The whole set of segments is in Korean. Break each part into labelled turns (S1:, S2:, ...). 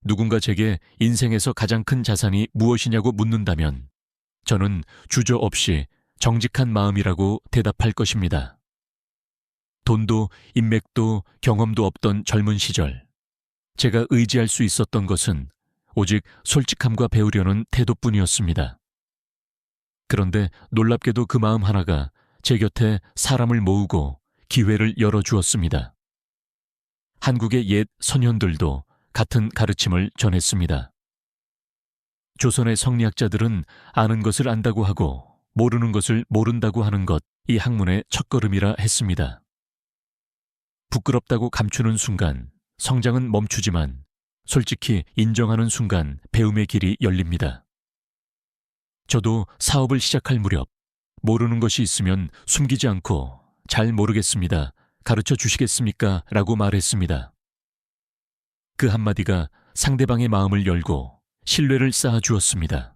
S1: 누군가 제게 인생에서 가장 큰 자산이 무엇이냐고 묻는다면 저는 주저없이 정직한 마음이라고 대답할 것입니다. 돈도 인맥도 경험도 없던 젊은 시절, 제가 의지할 수 있었던 것은 오직 솔직함과 배우려는 태도뿐이었습니다. 그런데 놀랍게도 그 마음 하나가 제 곁에 사람을 모으고 기회를 열어주었습니다. 한국의 옛 선현들도 같은 가르침을 전했습니다. 조선의 성리학자들은 아는 것을 안다고 하고 모르는 것을 모른다고 하는 것, 이 학문의 첫걸음이라 했습니다. 부끄럽다고 감추는 순간 성장은 멈추지만 솔직히 인정하는 순간 배움의 길이 열립니다. 저도 사업을 시작할 무렵 모르는 것이 있으면 숨기지 않고 잘 모르겠습니다. 가르쳐 주시겠습니까? 라고 말했습니다. 그 한마디가 상대방의 마음을 열고 신뢰를 쌓아주었습니다.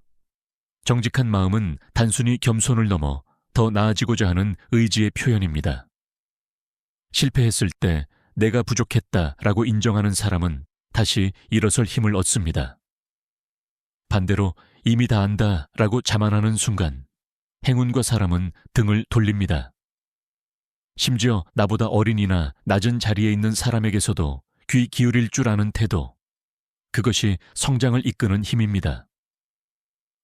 S1: 정직한 마음은 단순히 겸손을 넘어 더 나아지고자 하는 의지의 표현입니다. 실패했을 때 내가 부족했다라고 인정하는 사람은 다시 일어설 힘을 얻습니다. 반대로 이미 다 안다라고 자만하는 순간 행운과 사람은 등을 돌립니다. 심지어 나보다 어린이나 낮은 자리에 있는 사람에게서도 귀 기울일 줄 아는 태도, 그것이 성장을 이끄는 힘입니다.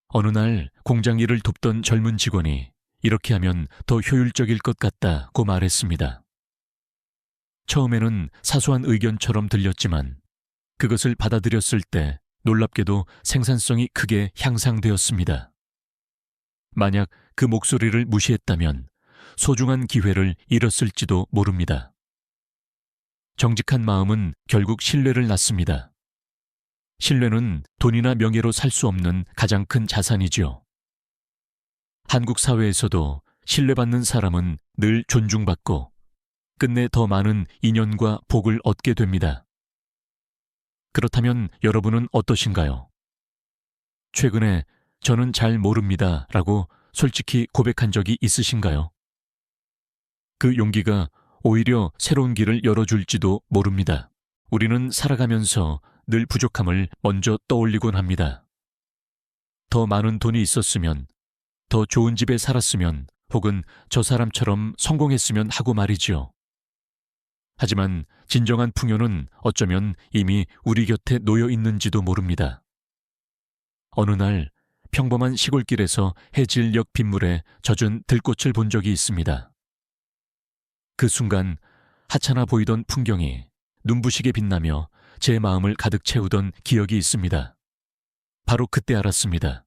S1: 어느 날 공장 일을 돕던 젊은 직원이 이렇게 하면 더 효율적일 것 같다고 말했습니다. 처음에는 사소한 의견처럼 들렸지만 그것을 받아들였을 때 놀랍게도 생산성이 크게 향상되었습니다. 만약 그 목소리를 무시했다면 소중한 기회를 잃었을지도 모릅니다. 정직한 마음은 결국 신뢰를 낳습니다. 신뢰는 돈이나 명예로 살 수 없는 가장 큰 자산이지요. 한국 사회에서도 신뢰받는 사람은 늘 존중받고 끝내 더 많은 인연과 복을 얻게 됩니다. 그렇다면 여러분은 어떠신가요? 최근에 저는 잘 모릅니다 라고 솔직히 고백한 적이 있으신가요? 그 용기가 오히려 새로운 길을 열어줄지도 모릅니다. 우리는 살아가면서 늘 부족함을 먼저 떠올리곤 합니다. 더 많은 돈이 있었으면, 더 좋은 집에 살았으면, 혹은 저 사람처럼 성공했으면 하고 말이지요. 하지만 진정한 풍요는 어쩌면 이미 우리 곁에 놓여 있는지도 모릅니다. 어느 날 평범한 시골길에서 해질녘 빗물에 젖은 들꽃을 본 적이 있습니다. 그 순간 하찮아 보이던 풍경이 눈부시게 빛나며 제 마음을 가득 채우던 기억이 있습니다. 바로 그때 알았습니다.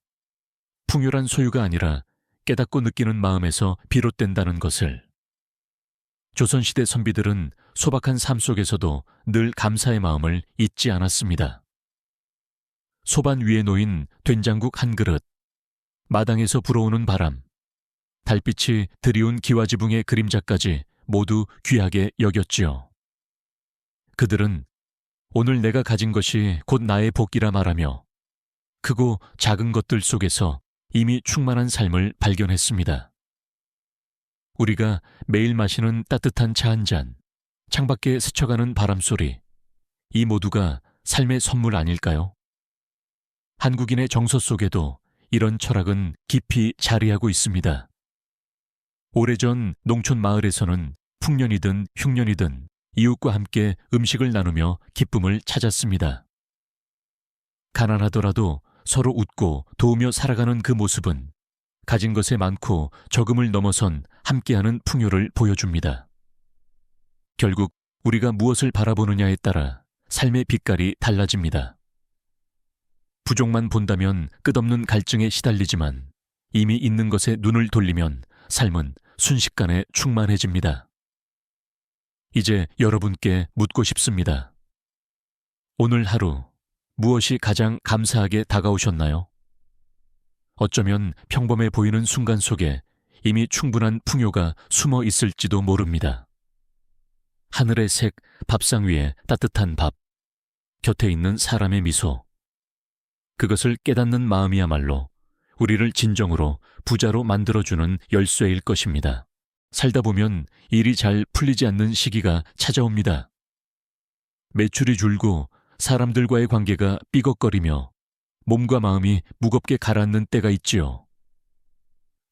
S1: 풍요란 소유가 아니라 깨닫고 느끼는 마음에서 비롯된다는 것을. 조선시대 선비들은 소박한 삶 속에서도 늘 감사의 마음을 잊지 않았습니다. 소반 위에 놓인 된장국 한 그릇, 마당에서 불어오는 바람, 달빛이 드리운 기와지붕의 그림자까지 모두 귀하게 여겼지요. 그들은 오늘 내가 가진 것이 곧 나의 복이라 말하며 크고 작은 것들 속에서 이미 충만한 삶을 발견했습니다. 우리가 매일 마시는 따뜻한 차 한 잔, 창밖에 스쳐가는 바람소리, 이 모두가 삶의 선물 아닐까요? 한국인의 정서 속에도 이런 철학은 깊이 자리하고 있습니다. 오래전 농촌 마을에서는 풍년이든 흉년이든 이웃과 함께 음식을 나누며 기쁨을 찾았습니다. 가난하더라도 서로 웃고 도우며 살아가는 그 모습은 가진 것에 많고 적음을 넘어선 함께하는 풍요를 보여줍니다. 결국 우리가 무엇을 바라보느냐에 따라 삶의 빛깔이 달라집니다. 부족만 본다면 끝없는 갈증에 시달리지만 이미 있는 것에 눈을 돌리면 삶은 순식간에 충만해집니다. 이제 여러분께 묻고 싶습니다. 오늘 하루 무엇이 가장 감사하게 다가오셨나요? 어쩌면 평범해 보이는 순간 속에 이미 충분한 풍요가 숨어 있을지도 모릅니다. 하늘의 색, 밥상 위에 따뜻한 밥, 곁에 있는 사람의 미소. 그것을 깨닫는 마음이야말로 우리를 진정으로 부자로 만들어주는 열쇠일 것입니다. 살다 보면 일이 잘 풀리지 않는 시기가 찾아옵니다. 매출이 줄고 사람들과의 관계가 삐걱거리며 몸과 마음이 무겁게 가라앉는 때가 있지요.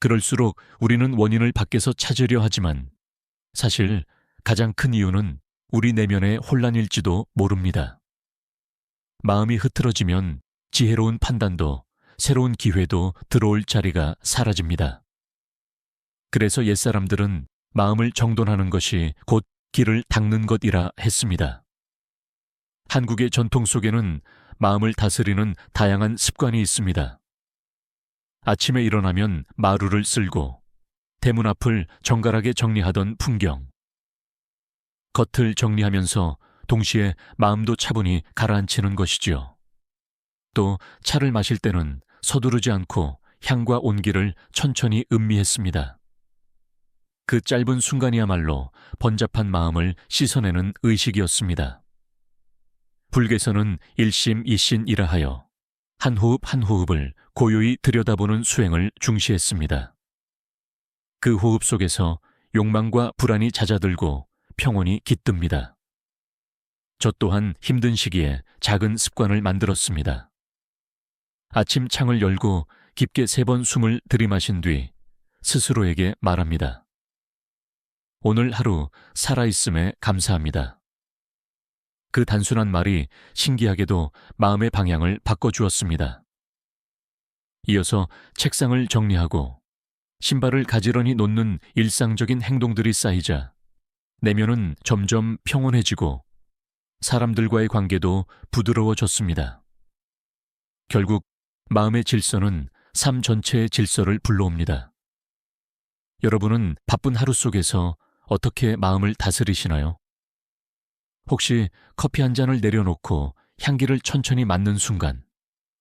S1: 그럴수록 우리는 원인을 밖에서 찾으려 하지만 사실 가장 큰 이유는 우리 내면의 혼란일지도 모릅니다. 마음이 흐트러지면 지혜로운 판단도 새로운 기회도 들어올 자리가 사라집니다. 그래서 옛사람들은 마음을 정돈하는 것이 곧 길을 닦는 것이라 했습니다. 한국의 전통 속에는 마음을 다스리는 다양한 습관이 있습니다. 아침에 일어나면 마루를 쓸고 대문 앞을 정갈하게 정리하던 풍경. 겉을 정리하면서 동시에 마음도 차분히 가라앉히는 것이지요. 또 차를 마실 때는 서두르지 않고 향과 온기를 천천히 음미했습니다. 그 짧은 순간이야말로 번잡한 마음을 씻어내는 의식이었습니다. 불교에서는 일심 이신이라 하여 한 호흡 한 호흡을 고요히 들여다보는 수행을 중시했습니다. 그 호흡 속에서 욕망과 불안이 잦아들고 평온이 깃듭니다. 저 또한 힘든 시기에 작은 습관을 만들었습니다. 아침 창을 열고 깊게 3번 숨을 들이마신 뒤 스스로에게 말합니다. 오늘 하루 살아있음에 감사합니다. 그 단순한 말이 신기하게도 마음의 방향을 바꿔주었습니다. 이어서 책상을 정리하고 신발을 가지런히 놓는 일상적인 행동들이 쌓이자 내면은 점점 평온해지고 사람들과의 관계도 부드러워졌습니다. 결국 마음의 질서는 삶 전체의 질서를 불러옵니다. 여러분은 바쁜 하루 속에서 어떻게 마음을 다스리시나요? 혹시 커피 한 잔을 내려놓고 향기를 천천히 맡는 순간,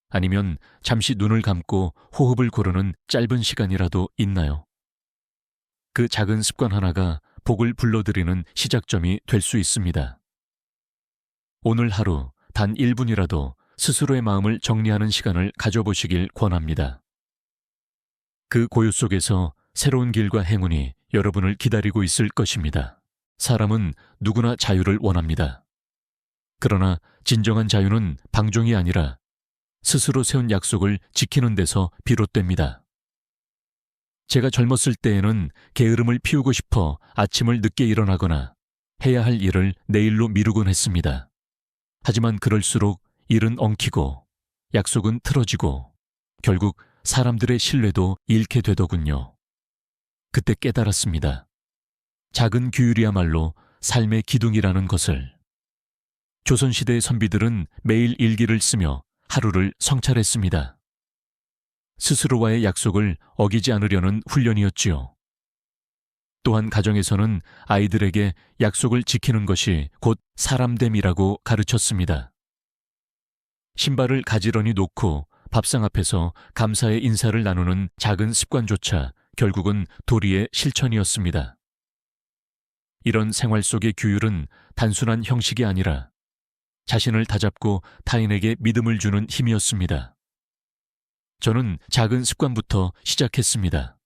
S1: 아니면 잠시 눈을 감고 호흡을 고르는 짧은 시간이라도 있나요? 그 작은 습관 하나가 복을 불러들이는 시작점이 될 수 있습니다. 오늘 하루 단 1분이라도 스스로의 마음을 정리하는 시간을 가져보시길 권합니다. 그 고요 속에서 새로운 길과 행운이 여러분을 기다리고 있을 것입니다. 사람은 누구나 자유를 원합니다. 그러나 진정한 자유는 방종이 아니라 스스로 세운 약속을 지키는 데서 비롯됩니다. 제가 젊었을 때에는 게으름을 피우고 싶어 아침을 늦게 일어나거나 해야 할 일을 내일로 미루곤 했습니다. 하지만 그럴수록 일은 엉키고 약속은 틀어지고 결국 사람들의 신뢰도 잃게 되더군요. 그때 깨달았습니다. 작은 규율이야말로 삶의 기둥이라는 것을. 조선시대의 선비들은 매일 일기를 쓰며 하루를 성찰했습니다. 스스로와의 약속을 어기지 않으려는 훈련이었지요. 또한 가정에서는 아이들에게 약속을 지키는 것이 곧 사람됨이라고 가르쳤습니다. 신발을 가지런히 놓고 밥상 앞에서 감사의 인사를 나누는 작은 습관조차 결국은 도리의 실천이었습니다. 이런 생활 속의 규율은 단순한 형식이 아니라 자신을 다잡고 타인에게 믿음을 주는 힘이었습니다. 저는 작은 습관부터 시작했습니다.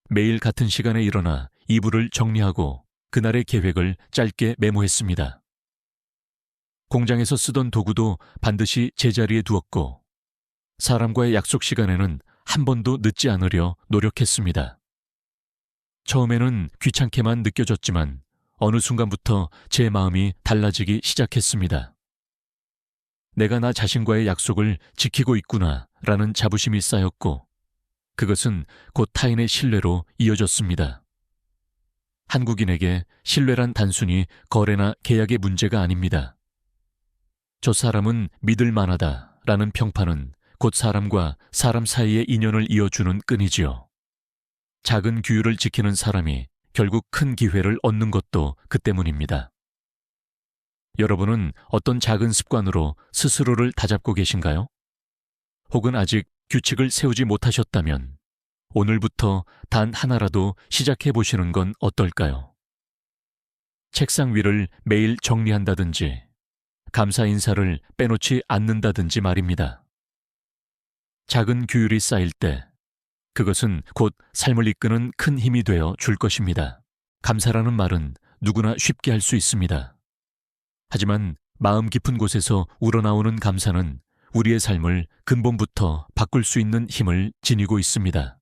S1: 매일 같은 시간에 일어나 이불을 정리하고 그날의 계획을 짧게 메모했습니다. 공장에서 쓰던 도구도 반드시 제자리에 두었고 사람과의 약속 시간에는 한 번도 늦지 않으려 노력했습니다. 처음에는 귀찮게만 느껴졌지만 어느 순간부터 제 마음이 달라지기 시작했습니다. 내가 나 자신과의 약속을 지키고 있구나라는 자부심이 쌓였고 그것은 곧 타인의 신뢰로 이어졌습니다. 한국인에게 신뢰란 단순히 거래나 계약의 문제가 아닙니다. 저 사람은 믿을 만하다라는 평판은 곧 사람과 사람 사이의 인연을 이어주는 끈이지요. 작은 규율을 지키는 사람이 결국 큰 기회를 얻는 것도 그 때문입니다. 여러분은 어떤 작은 습관으로 스스로를 다잡고 계신가요? 혹은 아직 규칙을 세우지 못하셨다면 오늘부터 단 하나라도 시작해 보시는 건 어떨까요? 책상 위를 매일 정리한다든지 감사 인사를 빼놓지 않는다든지 말입니다. 작은 규율이 쌓일 때 그것은 곧 삶을 이끄는 큰 힘이 되어 줄 것입니다. 감사라는 말은 누구나 쉽게 할 수 있습니다. 하지만 마음 깊은 곳에서 우러나오는 감사는 우리의 삶을 근본부터 바꿀 수 있는 힘을 지니고 있습니다.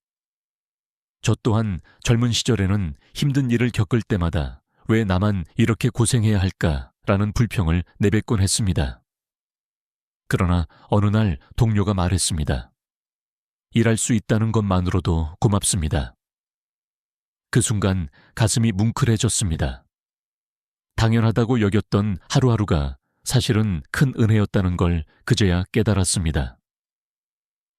S1: 저 또한 젊은 시절에는 힘든 일을 겪을 때마다 왜 나만 이렇게 고생해야 할까라는 불평을 내뱉곤 했습니다. 그러나 어느 날 동료가 말했습니다. 일할 수 있다는 것만으로도 고맙습니다. 그 순간 가슴이 뭉클해졌습니다. 당연하다고 여겼던 하루하루가 사실은 큰 은혜였다는 걸 그제야 깨달았습니다.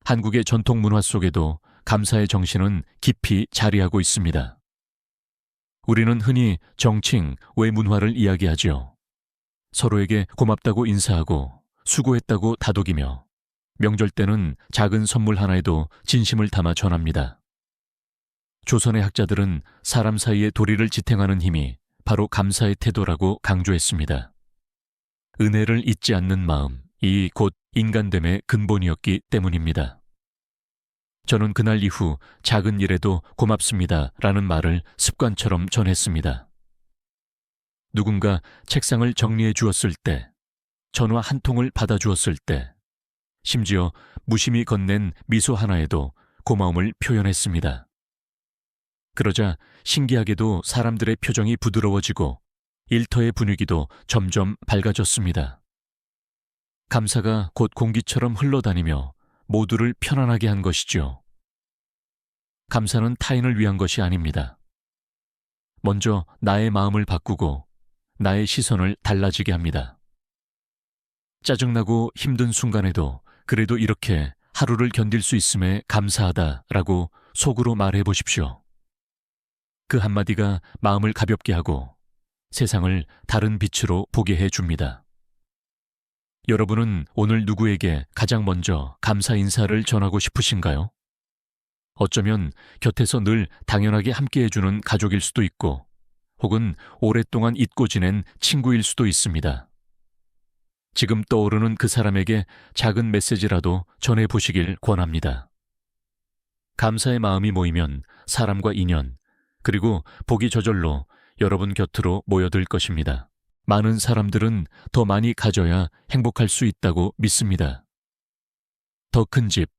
S1: 한국의 전통 문화 속에도 감사의 정신은 깊이 자리하고 있습니다. 우리는 흔히 정칭, 외문화를 이야기하죠. 서로에게 고맙다고 인사하고 수고했다고 다독이며 명절 때는 작은 선물 하나에도 진심을 담아 전합니다. 조선의 학자들은 사람 사이의 도리를 지탱하는 힘이 바로 감사의 태도라고 강조했습니다. 은혜를 잊지 않는 마음, 이 곧 인간됨의 근본이었기 때문입니다. 저는 그날 이후 작은 일에도 고맙습니다 라는 말을 습관처럼 전했습니다. 누군가 책상을 정리해 주었을 때, 전화 한 통을 받아주었을 때, 심지어 무심히 건넨 미소 하나에도 고마움을 표현했습니다. 그러자 신기하게도 사람들의 표정이 부드러워지고 일터의 분위기도 점점 밝아졌습니다. 감사가 곧 공기처럼 흘러다니며 모두를 편안하게 한 것이죠. 감사는 타인을 위한 것이 아닙니다. 먼저 나의 마음을 바꾸고 나의 시선을 달라지게 합니다. 짜증나고 힘든 순간에도 그래도 이렇게 하루를 견딜 수 있음에 감사하다라고 속으로 말해 보십시오. 그 한마디가 마음을 가볍게 하고 세상을 다른 빛으로 보게 해줍니다. 여러분은 오늘 누구에게 가장 먼저 감사 인사를 전하고 싶으신가요? 어쩌면 곁에서 늘 당연하게 함께해주는 가족일 수도 있고 혹은 오랫동안 잊고 지낸 친구일 수도 있습니다. 지금 떠오르는 그 사람에게 작은 메시지라도 전해보시길 권합니다. 감사의 마음이 모이면 사람과 인연, 그리고 복이 저절로 여러분 곁으로 모여들 것입니다. 많은 사람들은 더 많이 가져야 행복할 수 있다고 믿습니다. 더 큰 집,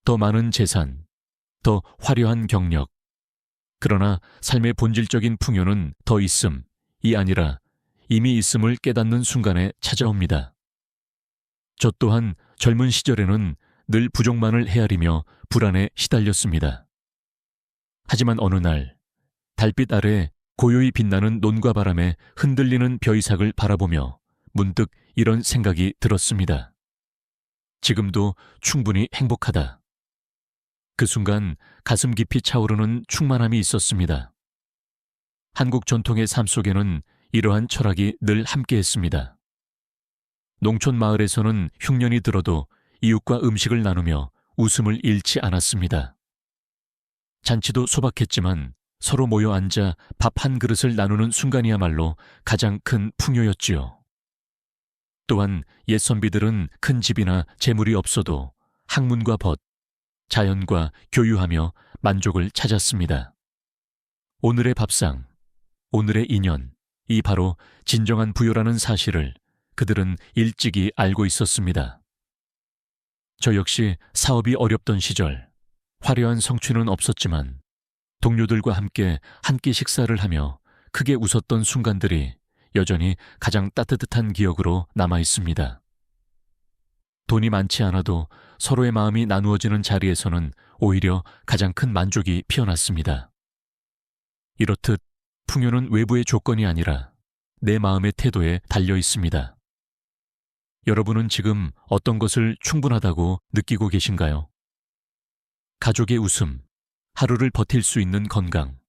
S1: 더 많은 재산, 더 화려한 경력. 그러나 삶의 본질적인 풍요는 더 있음이 아니라 이미 있음을 깨닫는 순간에 찾아옵니다. 저 또한 젊은 시절에는 늘 부족만을 헤아리며 불안에 시달렸습니다. 하지만 어느 날 달빛 아래 고요히 빛나는 논과 바람에 흔들리는 벼이삭을 바라보며 문득 이런 생각이 들었습니다. 지금도 충분히 행복하다. 그 순간 가슴 깊이 차오르는 충만함이 있었습니다. 한국 전통의 삶 속에는 이러한 철학이 늘 함께했습니다. 농촌 마을에서는 흉년이 들어도 이웃과 음식을 나누며 웃음을 잃지 않았습니다. 잔치도 소박했지만 서로 모여 앉아 밥 한 그릇을 나누는 순간이야말로 가장 큰 풍요였지요. 또한 옛 선비들은 큰 집이나 재물이 없어도 학문과 벗, 자연과 교유하며 만족을 찾았습니다. 오늘의 밥상, 오늘의 인연, 이 바로 진정한 부요라는 사실을 그들은 일찍이 알고 있었습니다. 저 역시 사업이 어렵던 시절, 화려한 성취는 없었지만 동료들과 함께 한 끼 식사를 하며 크게 웃었던 순간들이 여전히 가장 따뜻한 기억으로 남아 있습니다. 돈이 많지 않아도 서로의 마음이 나누어지는 자리에서는 오히려 가장 큰 만족이 피어났습니다. 이렇듯 풍요는 외부의 조건이 아니라 내 마음의 태도에 달려 있습니다. 여러분은 지금 어떤 것을 충분하다고 느끼고 계신가요? 가족의 웃음, 하루를 버틸 수 있는 건강,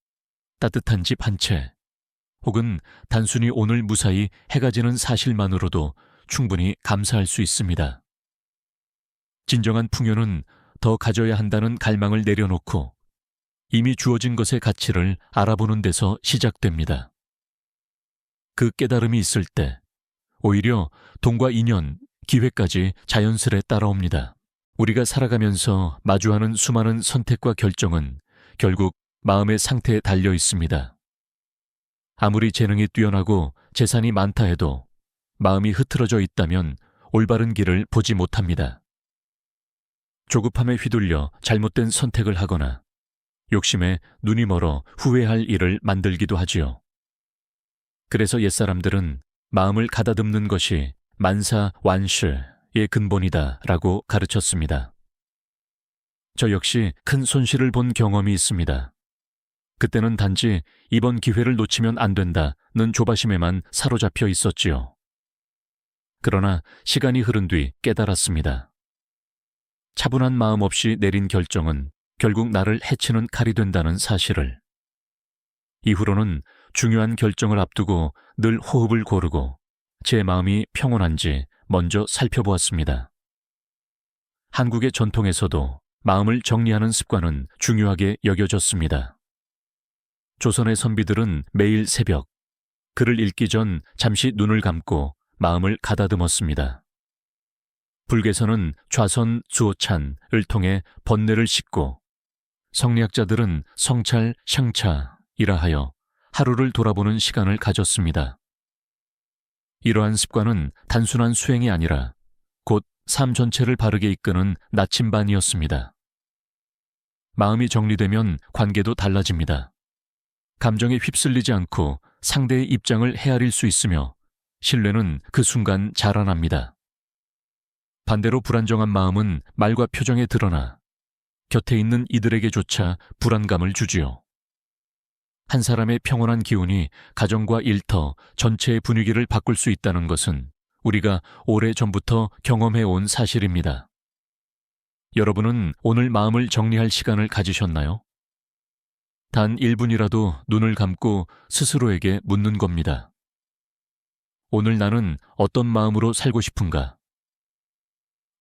S1: 따뜻한 집 한 채, 혹은 단순히 오늘 무사히 해가 지는 사실만으로도 충분히 감사할 수 있습니다. 진정한 풍요는 더 가져야 한다는 갈망을 내려놓고 이미 주어진 것의 가치를 알아보는 데서 시작됩니다. 그 깨달음이 있을 때 오히려 돈과 인연, 기회까지 자연스레 따라옵니다. 우리가 살아가면서 마주하는 수많은 선택과 결정은 결국 마음의 상태에 달려 있습니다. 아무리 재능이 뛰어나고 재산이 많다 해도 마음이 흐트러져 있다면 올바른 길을 보지 못합니다. 조급함에 휘둘려 잘못된 선택을 하거나 욕심에 눈이 멀어 후회할 일을 만들기도 하지요. 그래서 옛사람들은 마음을 가다듬는 것이 만사 완시의 근본이다라고 가르쳤습니다. 저 역시 큰 손실을 본 경험이 있습니다. 그때는 단지 이번 기회를 놓치면 안 된다는 조바심에만 사로잡혀 있었지요. 그러나 시간이 흐른 뒤 깨달았습니다. 차분한 마음 없이 내린 결정은 결국 나를 해치는 칼이 된다는 사실을. 이후로는 중요한 결정을 앞두고 늘 호흡을 고르고 제 마음이 평온한지 먼저 살펴보았습니다. 한국의 전통에서도 마음을 정리하는 습관은 중요하게 여겨졌습니다. 조선의 선비들은 매일 새벽 글을 읽기 전 잠시 눈을 감고 마음을 가다듬었습니다. 불교에서는 좌선 주오찬을 통해 번뇌를 씻고 성리학자들은 성찰 샹차이라 하여 하루를 돌아보는 시간을 가졌습니다. 이러한 습관은 단순한 수행이 아니라 곧 삶 전체를 바르게 이끄는 나침반이었습니다. 마음이 정리되면 관계도 달라집니다. 감정에 휩쓸리지 않고 상대의 입장을 헤아릴 수 있으며 신뢰는 그 순간 자라납니다. 반대로 불안정한 마음은 말과 표정에 드러나 곁에 있는 이들에게조차 불안감을 주지요. 한 사람의 평온한 기운이 가정과 일터 전체의 분위기를 바꿀 수 있다는 것은 우리가 오래전부터 경험해온 사실입니다. 여러분은 오늘 마음을 정리할 시간을 가지셨나요? 단 1분이라도 눈을 감고 스스로에게 묻는 겁니다. 오늘 나는 어떤 마음으로 살고 싶은가?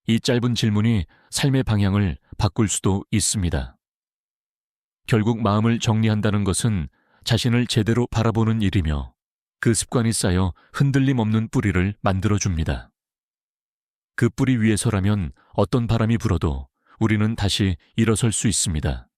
S1: 이 짧은 질문이 삶의 방향을 바꿀 수도 있습니다. 결국 마음을 정리한다는 것은 자신을 제대로 바라보는 일이며 그 습관이 쌓여 흔들림 없는 뿌리를 만들어줍니다. 그 뿌리 위에서라면 어떤 바람이 불어도 우리는 다시 일어설 수 있습니다.